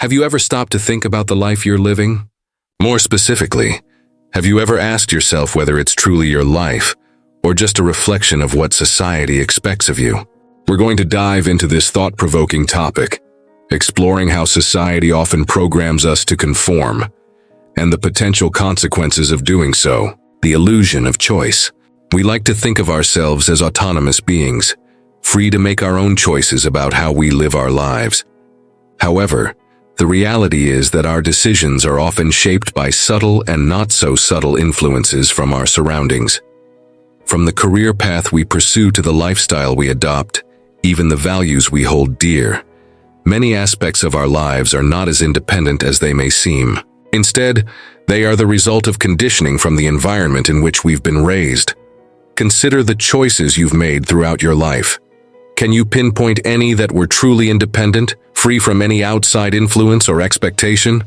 Have you ever stopped to think about the life you're living? More specifically, have you ever asked yourself whether it's truly your life or just a reflection of what society expects of you? We're going to dive into this thought-provoking topic, exploring how society often programs us to conform and the potential consequences of doing so, the illusion of choice. We like to think of ourselves as autonomous beings, free to make our own choices about how we live our lives. However, the reality is that our decisions are often shaped by subtle and not so subtle influences from our surroundings. From the career path we pursue to the lifestyle we adopt, even the values we hold dear, many aspects of our lives are not as independent as they may seem. Instead, they are the result of conditioning from the environment in which we've been raised. Consider the choices you've made throughout your life. Can you pinpoint any that were truly independent, free from any outside influence or expectation?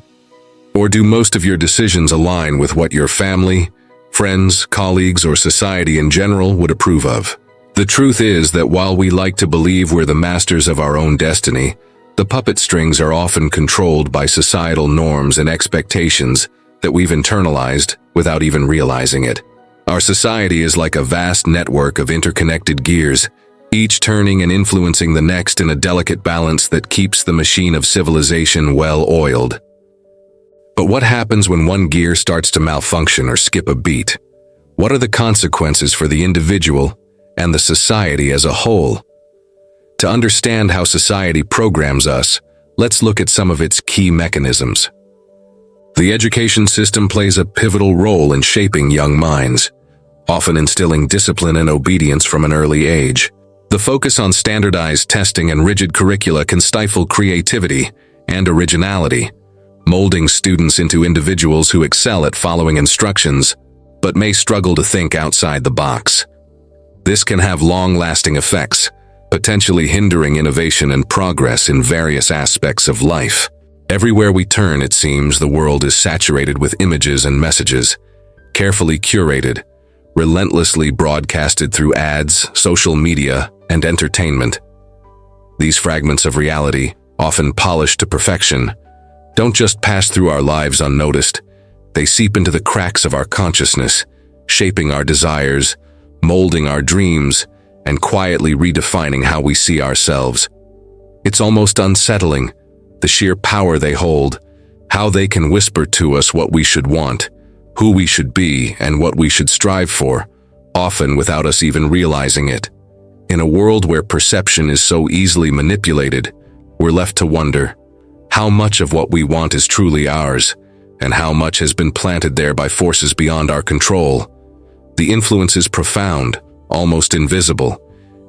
Or do most of your decisions align with what your family, friends, colleagues, or society in general would approve of? The truth is that while we like to believe we're the masters of our own destiny, the puppet strings are often controlled by societal norms and expectations that we've internalized without even realizing it. Our society is like a vast network of interconnected gears, each turning and influencing the next in a delicate balance that keeps the machine of civilization well-oiled. But what happens when one gear starts to malfunction or skip a beat? What are the consequences for the individual and the society as a whole? To understand how society programs us, let's look at some of its key mechanisms. The education system plays a pivotal role in shaping young minds, often instilling discipline and obedience from an early age. The focus on standardized testing and rigid curricula can stifle creativity and originality, molding students into individuals who excel at following instructions, but may struggle to think outside the box. This can have long-lasting effects, potentially hindering innovation and progress in various aspects of life. Everywhere we turn, it seems, the world is saturated with images and messages, carefully curated, relentlessly broadcasted through ads, social media, and entertainment. These fragments of reality, often polished to perfection, don't just pass through our lives unnoticed. They seep into the cracks of our consciousness, shaping our desires, molding our dreams, and quietly redefining how we see ourselves. It's almost unsettling, the sheer power they hold, how they can whisper to us what we should want, who we should be, and what we should strive for, often without us even realizing it. In a world where perception is so easily manipulated, we're left to wonder how much of what we want is truly ours, and how much has been planted there by forces beyond our control. The influence is profound, almost invisible,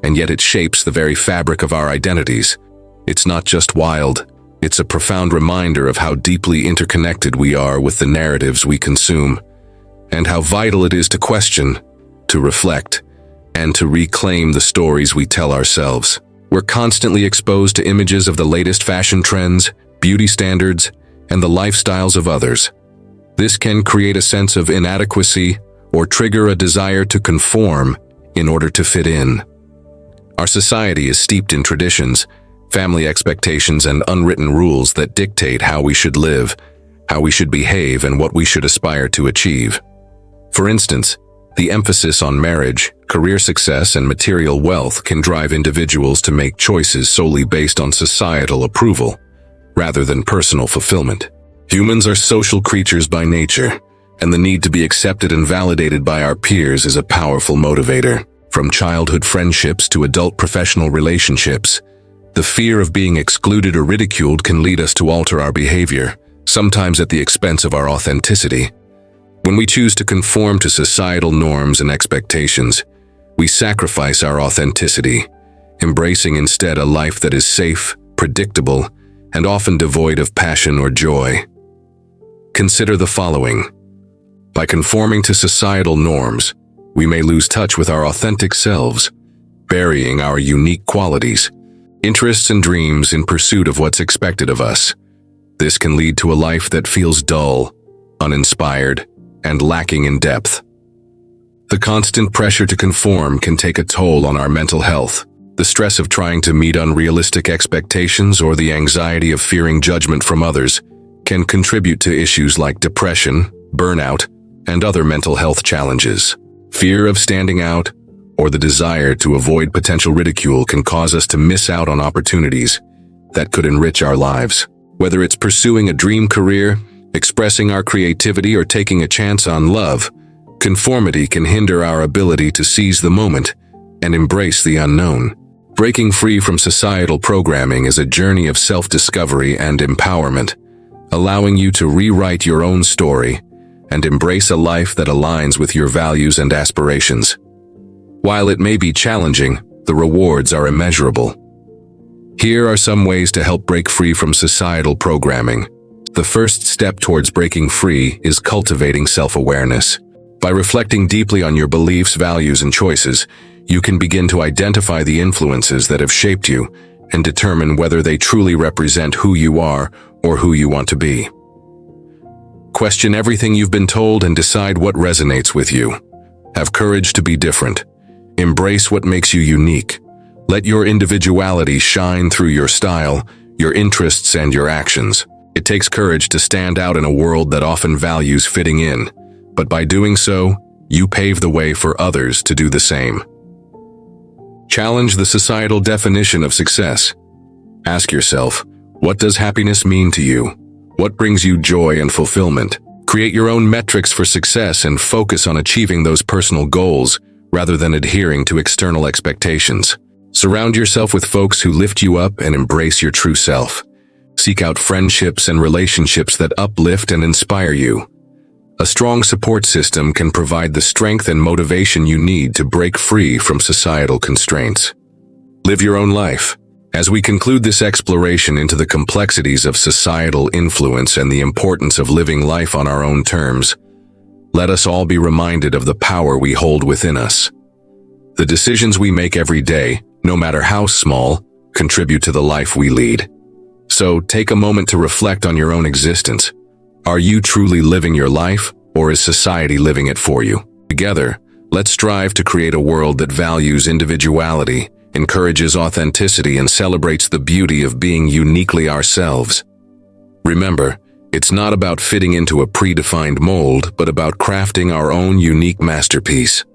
and yet it shapes the very fabric of our identities. It's not just wild, it's a profound reminder of how deeply interconnected we are with the narratives we consume, and how vital it is to question, to reflect, and to reclaim the stories we tell ourselves. We're constantly exposed to images of the latest fashion trends, beauty standards, and the lifestyles of others. This can create a sense of inadequacy or trigger a desire to conform in order to fit in. Our society is steeped in traditions, family expectations, and unwritten rules that dictate how we should live, how we should behave, and what we should aspire to achieve. For instance, the emphasis on marriage, career success, and material wealth can drive individuals to make choices solely based on societal approval, rather than personal fulfillment. Humans are social creatures by nature, and the need to be accepted and validated by our peers is a powerful motivator. From childhood friendships to adult professional relationships, the fear of being excluded or ridiculed can lead us to alter our behavior, sometimes at the expense of our authenticity. When we choose to conform to societal norms and expectations, we sacrifice our authenticity, embracing instead a life that is safe, predictable, and often devoid of passion or joy. Consider the following. By conforming to societal norms, we may lose touch with our authentic selves, burying our unique qualities, interests, and dreams in pursuit of what's expected of us. This can lead to a life that feels dull, uninspired, and lacking in depth. The constant pressure to conform can take a toll on our mental health. The stress of trying to meet unrealistic expectations or the anxiety of fearing judgment from others can contribute to issues like depression, burnout, and other mental health challenges. Fear of standing out or the desire to avoid potential ridicule can cause us to miss out on opportunities that could enrich our lives. Whether it's pursuing a dream career, expressing our creativity, or taking a chance on love, conformity can hinder our ability to seize the moment and embrace the unknown. Breaking free from societal programming is a journey of self-discovery and empowerment, allowing you to rewrite your own story and embrace a life that aligns with your values and aspirations. While it may be challenging, the rewards are immeasurable. Here are some ways to help break free from societal programming. The first step towards breaking free is cultivating self-awareness. By reflecting deeply on your beliefs, values, and choices, you can begin to identify the influences that have shaped you and determine whether they truly represent who you are or who you want to be. Question everything you've been told and decide what resonates with you. Have courage to be different. Embrace what makes you unique. Let your individuality shine through your style, your interests, and your actions. It takes courage to stand out in a world that often values fitting in, but by doing so, you pave the way for others to do the same. Challenge the societal definition of success. Ask yourself, what does happiness mean to you? What brings you joy and fulfillment? Create your own metrics for success and focus on achieving those personal goals rather than adhering to external expectations. Surround yourself with folks who lift you up and embrace your true self. Seek out friendships and relationships that uplift and inspire you. A strong support system can provide the strength and motivation you need to break free from societal constraints. Live your own life. As we conclude this exploration into the complexities of societal influence and the importance of living life on our own terms, let us all be reminded of the power we hold within us. The decisions we make every day, no matter how small, contribute to the life we lead. So take a moment to reflect on your own existence. Are you truly living your life, or is society living it for you? Together, let's strive to create a world that values individuality, encourages authenticity, and celebrates the beauty of being uniquely ourselves. Remember, it's not about fitting into a predefined mold, but about crafting our own unique masterpiece.